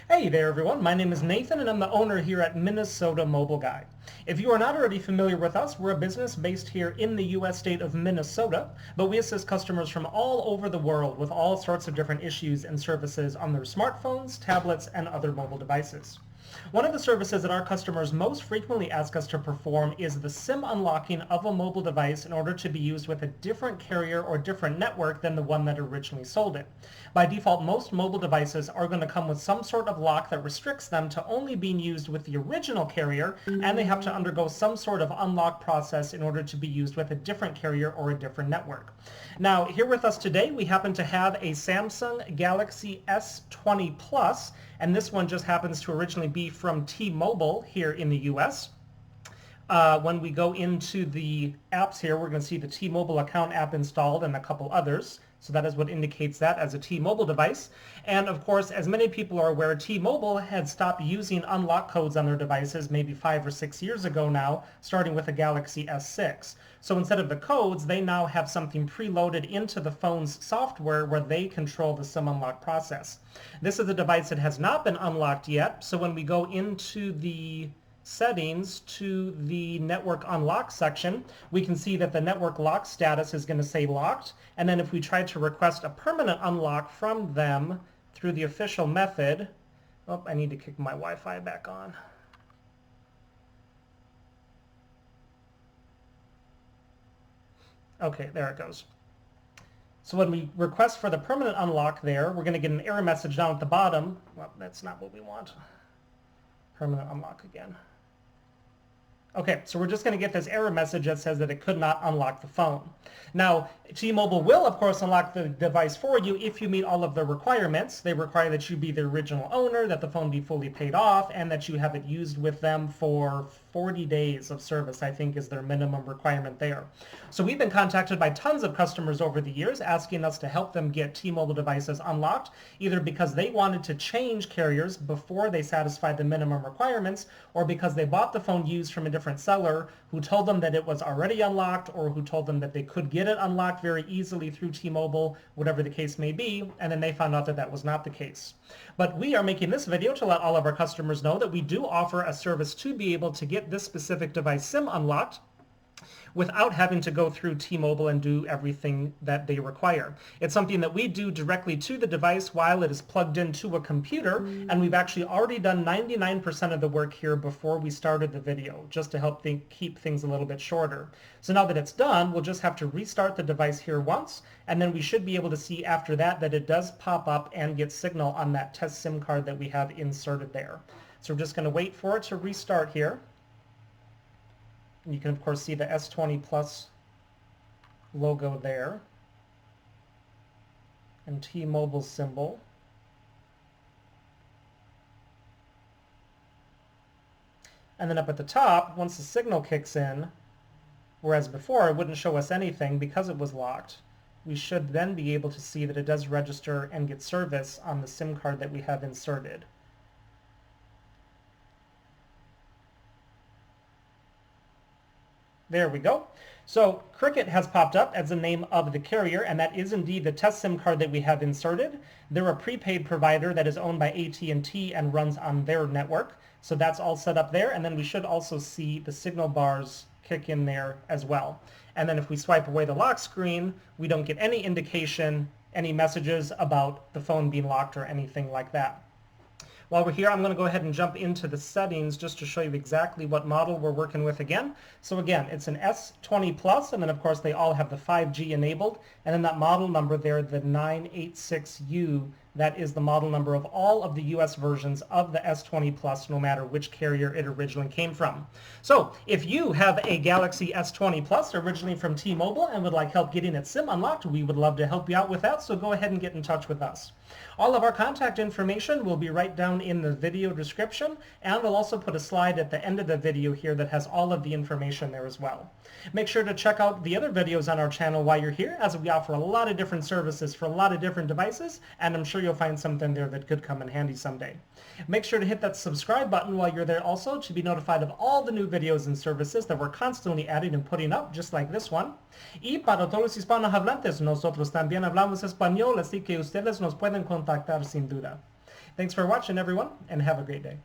Hey there everyone, my name is Nathan and I'm the owner here at Minnesota Mobile Guy. If you are not already familiar with us, we're a business based here in the U.S. state of Minnesota, but we assist customers from all over the world with all sorts of different issues and services on their smartphones, tablets, and other mobile devices. One of the services that our customers most frequently ask us to perform is the SIM unlocking of a mobile device in order to be used with a different carrier or different network than the one that originally sold it. By default, most mobile devices are going to come with some sort of lock that restricts them to only being used with the original carrier, and they have to undergo some sort of unlock process in order to be used with a different carrier or a different network. Now, here with us today, we happen to have a Samsung Galaxy S20 Plus, and this one just happens to originally be from T-Mobile here in the US. When we go into the apps here, we're going to see the T-Mobile account app installed and a couple others. So that is what indicates that as a T-Mobile device. And of course, as many people are aware, T-Mobile had stopped using unlock codes on their devices maybe 5 or 6 years ago now, starting with the Galaxy S6. So instead of the codes, they now have something preloaded into the phone's software where they control the SIM unlock process. This is a device that has not been unlocked yet. So when we go into the settings to the network unlock section, we can see that the network lock status is going to say locked. And then if we try to request a permanent unlock from them through the official method, oh, I need to kick my Wi-Fi back on. Okay, there it goes. So when we request for the permanent unlock there, we're going to get an error message down at the bottom. Well, that's not what we want. Permanent unlock again. Okay, so we're just going to get this error message that says that it could not unlock the phone. Now, T-Mobile will, of course, unlock the device for you if you meet all of the requirements. They require that you be the original owner, that the phone be fully paid off, and that you have it used with them for 40 days of service, I think is their minimum requirement there. So we've been contacted by tons of customers over the years asking us to help them get T-Mobile devices unlocked, either because they wanted to change carriers before they satisfied the minimum requirements, or because they bought the phone used from a different seller who told them that it was already unlocked, or who told them that they could get it unlocked very easily through T-Mobile, whatever the case may be, and then they found out that that was not the case. But we are making this video to let all of our customers know that we do offer a service to be able to get this specific device SIM unlocked without having to go through T-Mobile and do everything that they require. It's something that we do directly to the device while it is plugged into a computer, and we've actually already done 99% of the work here before we started the video, just to help keep things a little bit shorter. So now that it's done, we'll just have to restart the device here once, and then we should be able to see after that that it does pop up and get signal on that test SIM card that we have inserted there. So we're just going to wait for it to restart here. You can, of course, see the S20 Plus logo there and T-Mobile symbol. And then up at the top, once the signal kicks in, whereas before it wouldn't show us anything because it was locked, we should then be able to see that it does register and get service on the SIM card that we have inserted. There we go. So Cricket has popped up as the name of the carrier, and that is indeed the test SIM card that we have inserted. They're a prepaid provider that is owned by at&t and runs on their network. So that's all set up there, and then we should also see the signal bars kick in there as well. And then if we swipe away the lock screen, we don't get any indication, any messages about the phone being locked or anything like that. While we're here, I'm going to go ahead and jump into the settings just to show you exactly what model we're working with again. So again, it's an S20 Plus, and then of course they all have the 5G enabled, and then that model number there, the 986U, that is the model number of all of the US versions of the S20 Plus, no matter which carrier it originally came from. So if you have a Galaxy S20 Plus originally from T-Mobile and would like help getting it SIM unlocked, we would love to help you out with that, so go ahead and get in touch with us. All of our contact information will be right down in the video description, and we'll also put a slide at the end of the video here that has all of the information there as well. Make sure to check out the other videos on our channel while you're here, as we offer a lot of different services for a lot of different devices, and I'm sure you'll find something there that could come in handy someday. Make sure to hit that subscribe button while you're there also to be notified of all the new videos and services that we're constantly adding and putting up, just like this one. Y para todos los hispanohablantes, nosotros también hablamos español, así que ustedes nos pueden contactar sin duda. Thanks for watching, everyone, and have a great day.